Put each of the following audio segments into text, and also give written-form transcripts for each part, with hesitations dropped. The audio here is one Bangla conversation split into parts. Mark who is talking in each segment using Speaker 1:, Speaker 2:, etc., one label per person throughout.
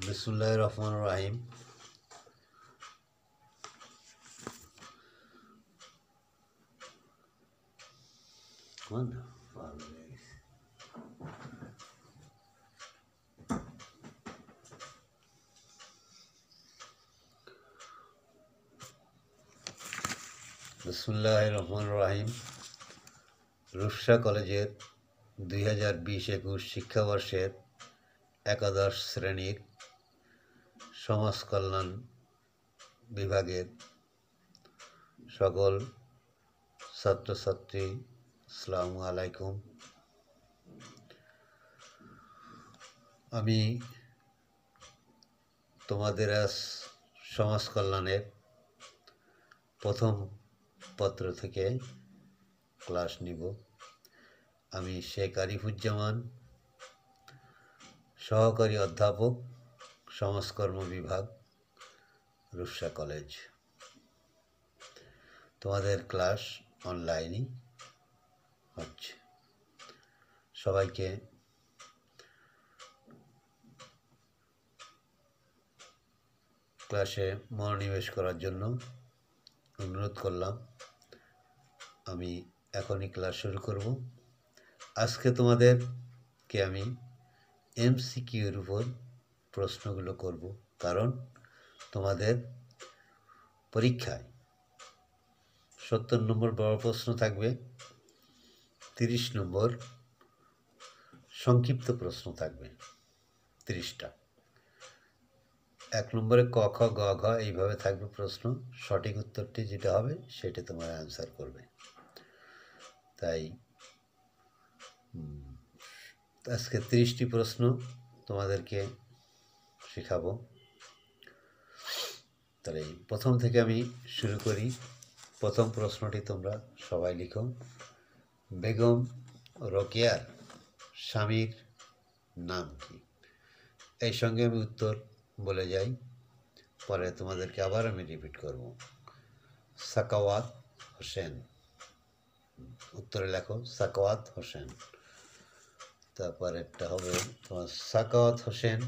Speaker 1: বিসমিল্লাহির রহমানির রহিম। বিসমিল্লাহির রহমানির রহিম। রূপসা কলেজের 2020-21 শিক্ষাবর্ষের একাদশ শ্রেণীর সমাজ কল্যাণ বিভাগের সকল ছাত্রছাত্রী আসসালামু আলাইকুম। আমি তোমাদের আজ সমাজ কল্যাণের প্রথম পত্র থেকে ক্লাস নিব। আমি শেখ আরিফুজ্জামান, সহকারী অধ্যাপক, সমাজকর্ম বিভাগ, রূপসা কলেজ। তোমাদের ক্লাস অনলাইনই হচ্ছে। সবাইকে ক্লাসে মনোনিবেশ করার জন্য অনুরোধ করলাম। আমি এখনই ক্লাস শুরু করব। আজকে তোমাদেরকে আমি এমসিকিউর উপর প্রশ্নগুলো করব, কারণ তোমাদের পরীক্ষায় 70 নম্বর বড় প্রশ্ন থাকবে, 30 নম্বর সংক্ষিপ্ত প্রশ্ন থাকবে, 30টা। 1 নম্বরে ক খ গ ঘ এইভাবে থাকবে প্রশ্ন। সঠিক উত্তরটি যেটা হবে সেটা তোমরা অ্যান্সার করবে। তাই আজকে 30টি প্রশ্ন তোমাদেরকে শেখাবো। তাহলে প্রথম থেকে আমি শুরু করি। প্রথম প্রশ্নটি তোমরা সবাই লিখো। বেগম রোকেয়ার স্বামীর নাম কি? এই সঙ্গে আমি উত্তর বলে যাই, পরে তোমাদেরকে আবার আমি রিপিট করব। সাকাওয়াত হোসেন। উত্তরে লেখো সাকাওয়াত হোসেন। তারপর একটা হবে তোমার সাকাওয়াত হোসেন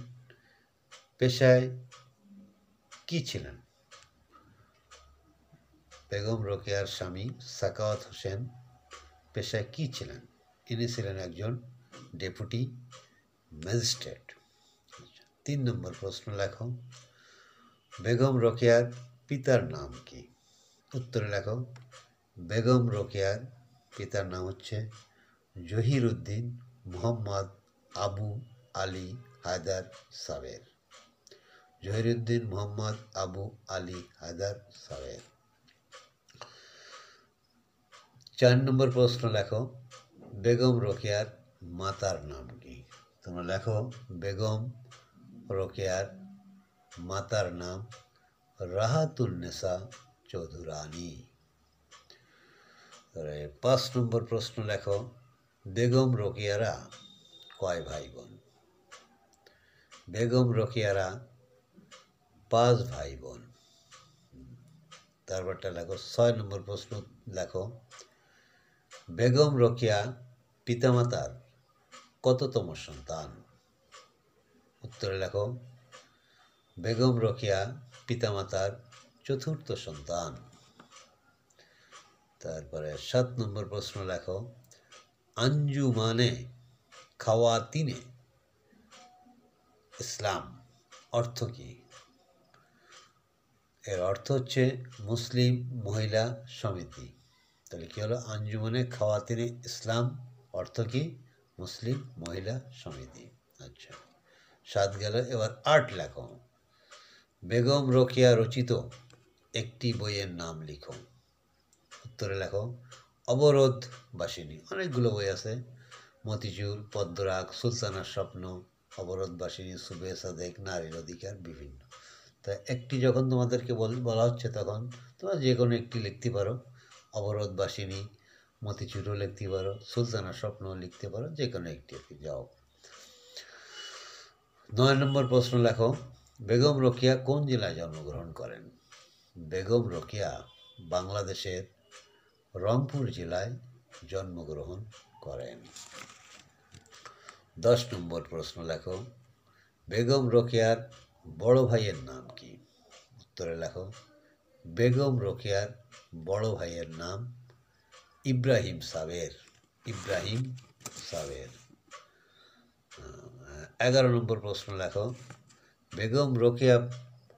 Speaker 1: পেশায় কি ছিলেন? বেগম রোকেয়ার স্বামী সাকাওয়াত হোসেন পেশায় কি ছিলেন? ইনি ছিলেন একজন ডেপুটি ম্যাজিস্ট্রেট। 3 নম্বর প্রশ্ন লেখো। বেগম রোকেয়ার পিতার নাম কি? উত্তরে লেখো বেগম রোকেয়ার পিতার নাম হচ্ছে জহির উদ্দিন মোহাম্মদ আবু আলী হায়দার সাবের। জহির উদ্দিন মোহাম্মদ আবু আলী হায়দার সাবের। 4 নম্বর প্রশ্ন লেখো। বেগম রোকেয়ার মাতার নাম কি? তোমরা লেখো বেগম রোকেয়ার মাতার নাম রাহাতুন্নেসা চৌধুরানী। 5 নম্বর প্রশ্ন লেখো। বেগম রোকেয়ারা কয় ভাই বোন? বেগম রোকেয়ারা 5 ভাই বোন। তারপরটা লেখো। 6 নম্বর প্রশ্ন লেখো। বেগম রোকেয়া পিতামাতার কততম সন্তান? উত্তরে লেখো বেগম রোকেয়া পিতামাতার 4র্থ সন্তান। তারপরে 7 নম্বর প্রশ্ন লেখো। আঞ্জুমানে খাওয়াতিনে ইসলাম অর্থ কি? এর অর্থ হচ্ছে মুসলিম মহিলা সমিতি। তাহলে কি হলো? আঞ্জুমানে খাওয়াতিনে ইসলাম অর্থ কি? মুসলিম মহিলা সমিতি। আচ্ছা, 7 গেল। এবার 8 লেখো। বেগম রোকেয়া রচিত একটি বইয়ের নাম লিখো। উত্তরে লেখো অবরোধ বাসিনী। অনেকগুলো বই আছে, মতিঝুর, পদ্মরাগ, সুলতানার স্বপ্ন, অবরোধ বাসিনী, সুবে সাদেক, নারীর অধিকার, বিভিন্ন। তা একটি যখন তোমাদেরকে বলা হচ্ছে তখন তোমরা যে কোনো একটি লিখতে পারো। অবরোধ বাসিনী, মতিঝুরও লিখতে পারো, সুলতানার স্বপ্ন লিখতে পারো, যে কোনো একটি যাও। 9 নম্বর প্রশ্ন লেখো। বেগম রোকেয়া কোন জেলায় জন্মগ্রহণ করেন? বেগম রোকেয়া বাংলাদেশের রংপুর জেলায় জন্মগ্রহণ করেন। 10 নম্বর প্রশ্ন লেখো। বেগম রোকেয়ার বড় ভাইয়ের নাম কি? উত্তরে লেখো বেগম রোকেয়ার বড় ভাইয়ের নাম ইব্রাহিম সাবের। ইব্রাহিম সাবের। 11 নম্বর প্রশ্ন লেখো বেগম রোকেয়া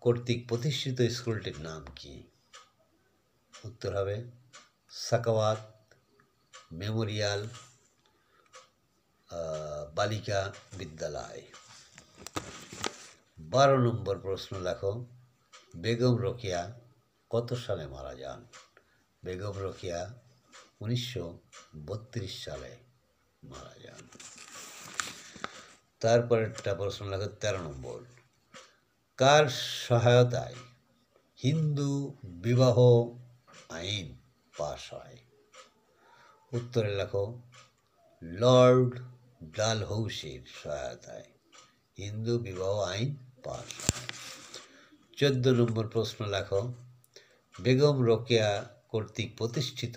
Speaker 1: কর্তৃক প্রতিষ্ঠিত স্কুলটির নাম কি? উত্তর হবে সাকাওয়াত মেমোরিয়াল বালিকা বিদ্যালয়। 12 নম্বর প্রশ্ন লেখো বেগম রোকেয়া কত সালে মারা যান? বেগম রোকেয়া 1932 সালে মারা যান। তারপরেরটা প্রশ্ন লেখো 13 নম্বর কার সহায়তায় হিন্দু বিবাহ আইন পাশ হয়? উত্তরে লেখো লর্ড ডালহৌসির সহায়তায় হিন্দু বিবাহ আইন পাশ হয়। 14 নম্বর প্রশ্ন লেখো বেগম রোকেয়া কর্তৃক প্রতিষ্ঠিত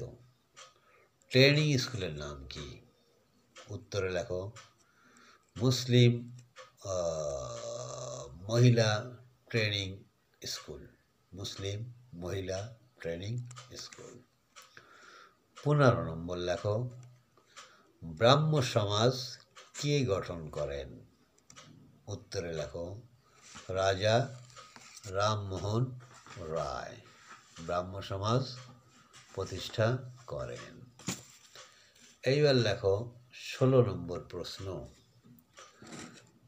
Speaker 1: ট্রেনিং স্কুলের নাম কি? উত্তরে লেখো মুসলিম মহিলা ট্রেনিং স্কুল। মুসলিম মহিলা ট্রেনিং স্কুল। 15 নম্বর লেখো ব্রাহ্ম সমাজ কে গঠন করেন? উত্তরে লেখো রাজা রামমোহন রায় ব্রাহ্ম সমাজ প্রতিষ্ঠা করেন। এইবার লেখো 16 নম্বর প্রশ্ন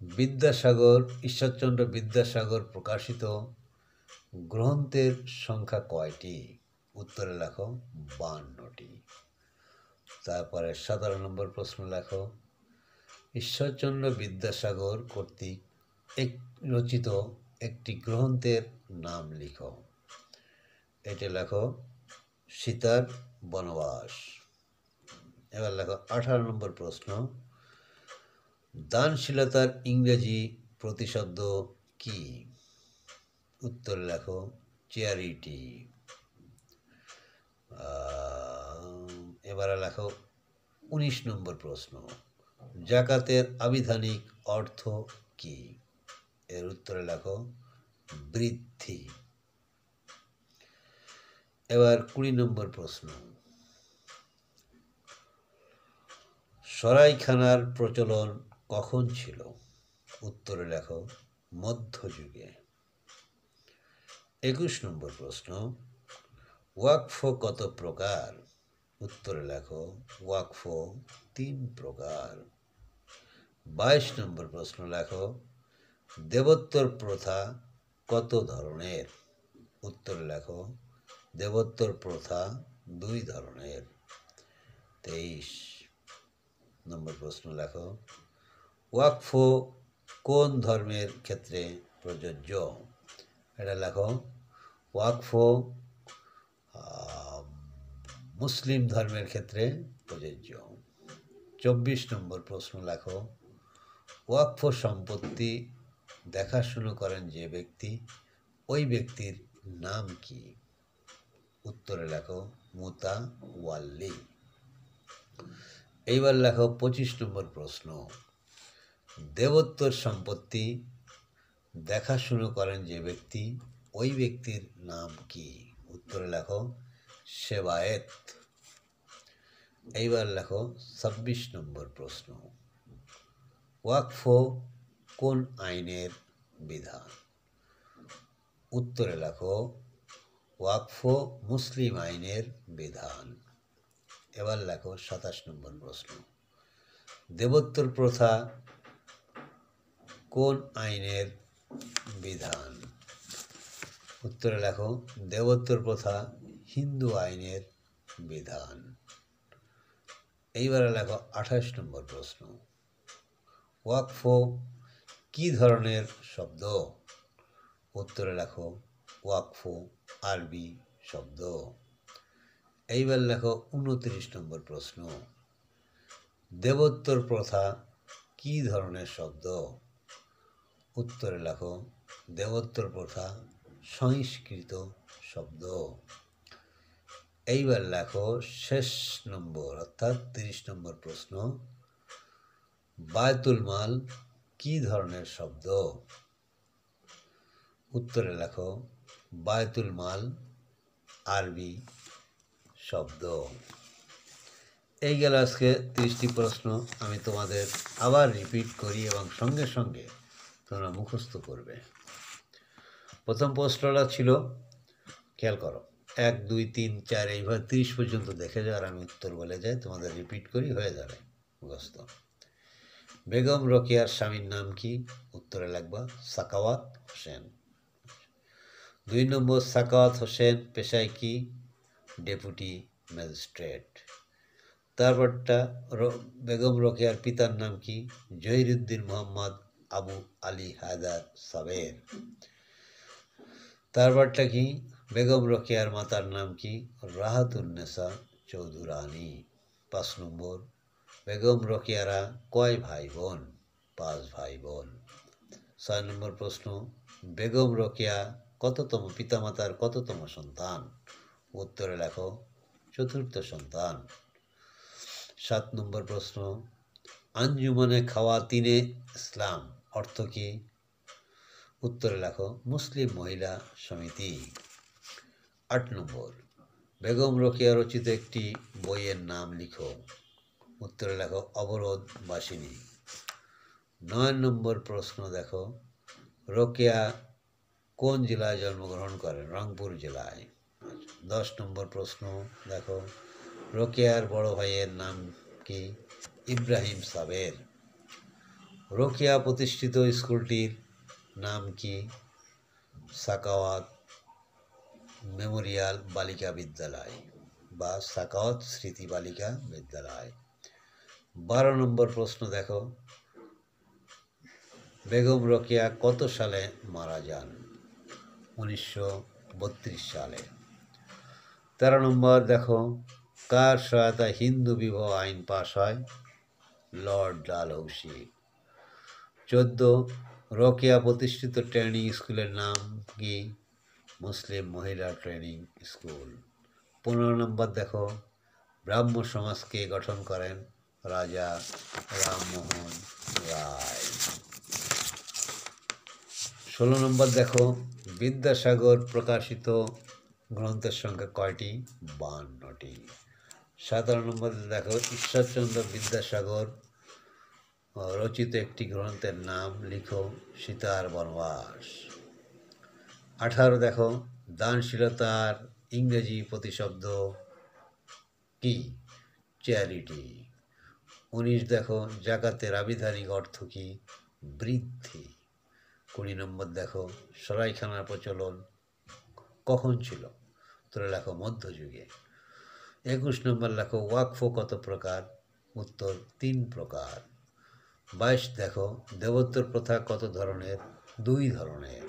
Speaker 1: বিদ্যাসাগর ঈশ্বরচন্দ্র বিদ্যাসাগর প্রকাশিত গ্রন্থের সংখ্যা কয়টি? উত্তরে লেখো 52টি। তারপরে 17 নম্বর প্রশ্ন লেখো ঈশ্বরচন্দ্র বিদ্যাসাগর কর্তৃক রচিত একটি গ্রন্থের নাম লিখো। এটি লেখো সীতার বনবাস। এবার লেখো 18 নম্বর প্রশ্ন দানশীলতার ইংরেজি প্রতিশব্দ কি? উত্তর লেখো চ্যারিটি। এবারে লেখো 19 নম্বর প্রশ্ন জাকাতের আবিধানিক অর্থ কি? এর উত্তরে লেখো বৃদ্ধি। এবার 20 নম্বর প্রশ্ন সরাইখানার প্রচলন কখন ছিল? উত্তরে লেখো মধ্যযুগে। 21 নম্বর প্রশ্ন ওয়াকফ কত প্রকার? উত্তরে লেখো ওয়াকফ 3 প্রকার। 22 নম্বর প্রশ্ন লেখো দেবোত্তর প্রথা কত ধরনের? উত্তরে লেখো দেবোত্তর প্রথা 2 ধরনের। 23 নম্বর প্রশ্ন লেখো ওয়াকফ কোন ধর্মের ক্ষেত্রে প্রযোজ্য? এটা লেখো ওয়াকফ মুসলিম ধর্মের ক্ষেত্রে প্রযোজ্য। 24 নম্বর প্রশ্ন লেখো ওয়াকফ সম্পত্তি দেখাশুনো করেন যে ব্যক্তি ওই ব্যক্তির নাম কি? উত্তরে লেখো মুতাওয়াল্লি। এইবার লেখো 25 নম্বর প্রশ্ন দেবোত্তর সম্পত্তি দেখাশুনো করেন যে ব্যক্তি ওই ব্যক্তির নাম কি? উত্তরে লেখো সেবায়েত। এইবার লেখো 26 নম্বর প্রশ্ন ওয়াকফ কোন আইনের বিধান? উত্তরে লেখো ওয়াকফ মুসলিম আইনের বিধান। এবার লেখো 27 নম্বর প্রশ্ন দেবোত্তর প্রথা কোন আইনের বিধান? উত্তরে লেখো দেবোত্তর প্রথা হিন্দু আইনের বিধান। এইবারে লেখো 28 নম্বর প্রশ্ন ওয়াকফ কি ধরনের শব্দ? উত্তরে লেখো ওয়াকফ আরবি শব্দ। এইবার লেখো 29 নম্বর প্রশ্ন দেবোত্তর প্রথা কি ধরনের শব্দ? উত্তরে লেখো দেবোত্তর প্রথা সংস্কৃত শব্দ। এইবার লেখো শেষ নম্বর অর্থাৎ 30 নম্বর প্রশ্ন বায়তুল মাল কি ধরনের শব্দ? উত্তরে লেখো বায়তুল মাল আরবি শব্দ। এই গেল আজকে 30টি প্রশ্ন। আমি তোমাদের আবার রিপিট করি এবং সঙ্গে সঙ্গে তোমরা মুখস্থ করবে। প্রথম প্রশ্নটা ছিল, খেয়াল করো, 1 2 3 4 এইভাবে 30 পর্যন্ত দেখে যাও আর আমি উত্তর বলে যাই, তোমাদের রিপিট করি, হয়ে যাবে মুখস্থ। বেগম রোকেয়ার স্বামীর নাম কি? উত্তরে লিখবা সাখাওয়াত হোসেন। 2 নম্বর, সাখাওয়াত হোসেন পেশায় কি? Deputy magistrate. তারপরটা, বেগম রোকেয়ার পিতার নাম কি? জহিরুদ্দিন মোহাম্মদ আবু আলী হায়দার সাবের। তারপরটা কি? বেগম রোকেয়ার মাতার নাম কি? রাহাতুন্নেসা চৌধুরানী। 5 নম্বর, বেগম রোকেয়ারা কয় ভাই বোন? 5 ভাই বোন। 6 নম্বর প্রশ্ন, বেগম রোকেয়া কততম, পিতামাতার কততম সন্তান? উত্তরে লেখো 4র্থ সন্তান। 7 নম্বর প্রশ্ন, আঞ্জুমানে খাওয়াতিনে ইসলাম অর্থ কি? উত্তরে লেখো মুসলিম মহিলা সমিতি। 8 নম্বর, বেগম রোকেয়া রচিত একটি বইয়ের নাম লিখো। উত্তরে লেখো অবরোধ বাসিনী। 9 নম্বর প্রশ্ন দেখো, রোকেয়া কোন জেলায় জন্মগ্রহণ করেন? রংপুর জেলায়। 10 নম্বর প্রশ্ন দেখো, রোকেয়ার বড় ভাইয়ের নাম কি? ইব্রাহিম সাবের। রোকেয়া প্রতিষ্ঠিত স্কুলটির নাম কি? সাখাওয়াত মেমোরিয়াল বালিকা বিদ্যালয় বা সাখাওয়াত স্মৃতি বালিকা বিদ্যালয়। 12 নম্বর প্রশ্ন দেখো, বেগম রোকেয়া কত সালে মারা যান? 1932 সালে। 13 নম্বর দেখো, কার সহায়তায় হিন্দু বিবাহ আইন পাশ হয়? লর্ড ডালহৌসি। 14, রোকেয়া প্রতিষ্ঠিত ট্রেনিং স্কুলের নাম কি? মুসলিম মহিলা ট্রেনিং স্কুল। 15 নম্বর দেখো, ব্রাহ্ম সমাজকে গঠন করেন রাজা রামমোহন রায়। 16 নম্বর দেখো, বিদ্যাসাগর প্রকাশিত গ্রন্থের সংখ্যা কয়টি? 52টি। 17 নম্বর দেখো, ঈশ্বরচন্দ্র বিদ্যাসাগর রচিত একটি গ্রন্থের নাম লিখো। সীতার বনবাস। 18 দেখো, দানশীলতার ইংরেজি প্রতিশব্দ কি? চ্যারিটি। 19 দেখো, জাকাতের আবিধানিক অর্থ কি? বৃদ্ধি। 20 নম্বর দেখো, সরাইখানার প্রচলন কখন ছিল? উত্তরে লেখো মধ্যযুগে। 21 নম্বর লেখো, ওয়াকফ কত প্রকার? উত্তর 3 প্রকার। 22 দেখো, দেবোত্তর প্রথা কত ধরনের? 2 ধরনের।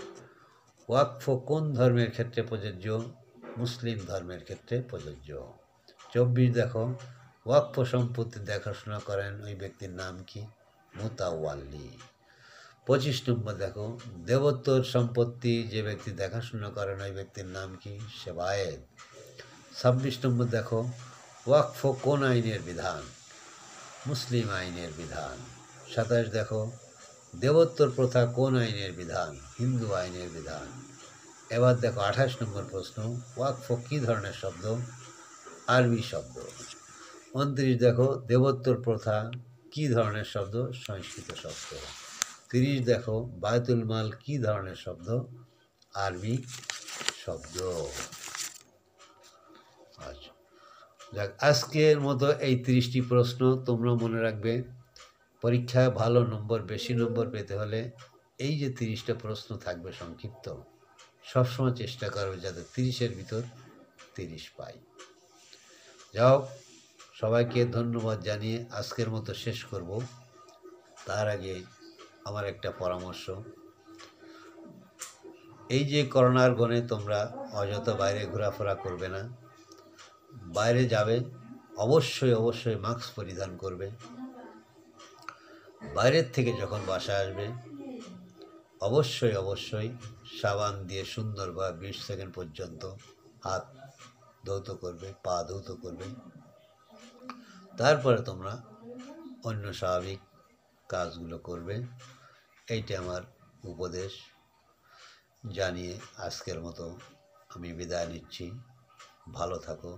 Speaker 1: ওয়াকফ কোন ধর্মের ক্ষেত্রে প্রযোজ্য? মুসলিম ধর্মের ক্ষেত্রে প্রযোজ্য। 24 দেখো, ওয়াকফ সম্পত্তি দেখাশোনা করেন ওই ব্যক্তির নাম কি? মুতাওয়াল্লি। 25 নম্বর দেখো, দেবোত্তর সম্পত্তি যে ব্যক্তি দেখাশোনা করেন ওই ব্যক্তির নাম কি? সেবায়েত। 26 নম্বর দেখো, ওয়াকফ কোন আইনের বিধান? মুসলিম আইনের বিধান। 27 দেখো, দেবোত্তর প্রথা কোন আইনের বিধান? হিন্দু আইনের বিধান। এবার দেখো 28 নম্বর প্রশ্ন, ওয়াকফ কী ধরনের শব্দ? আরবি শব্দ। 29 দেখো, দেবোত্তর প্রথা কী ধরনের শব্দ? সংস্কৃত শব্দ। 30 দেখো, বায়তুল মাল কী ধরনের শব্দ? আরবি শব্দ। আচ্ছা, যাক, আজকের মতো এই 30টি প্রশ্ন তোমরা মনে রাখবে। পরীক্ষায় ভালো নম্বর, বেশি নম্বর পেতে হলে এই যে 30টা প্রশ্ন থাকবে সংক্ষিপ্ত, সবসময় চেষ্টা করবে যাতে 30-এর ভিতর 30 পাই। যাও, সবাইকে ধন্যবাদ জানিয়ে আজকের মতো শেষ করব। তার আগে আমার একটা পরামর্শ, এই যে করোনার গণে তোমরা অযথা বাইরে ঘোরাফেরা করবে না। বাইরে যাবে অবশ্যই অবশ্যই মাস্ক পরিধান করবে। বাইরের থেকে যখন বাসায় আসবে অবশ্যই অবশ্যই সাবান দিয়ে সুন্দরভাবে 20 সেকেন্ড পর্যন্ত হাত ধৌত করবে, পা ধৌত করবে। তারপরে তোমরা অন্য স্বাভাবিক কাজগুলো করবে এইটা আমার উপদেশ জানিয়ে আজকের মতো আমি বিদায় নিচ্ছি। ভালো থাকো।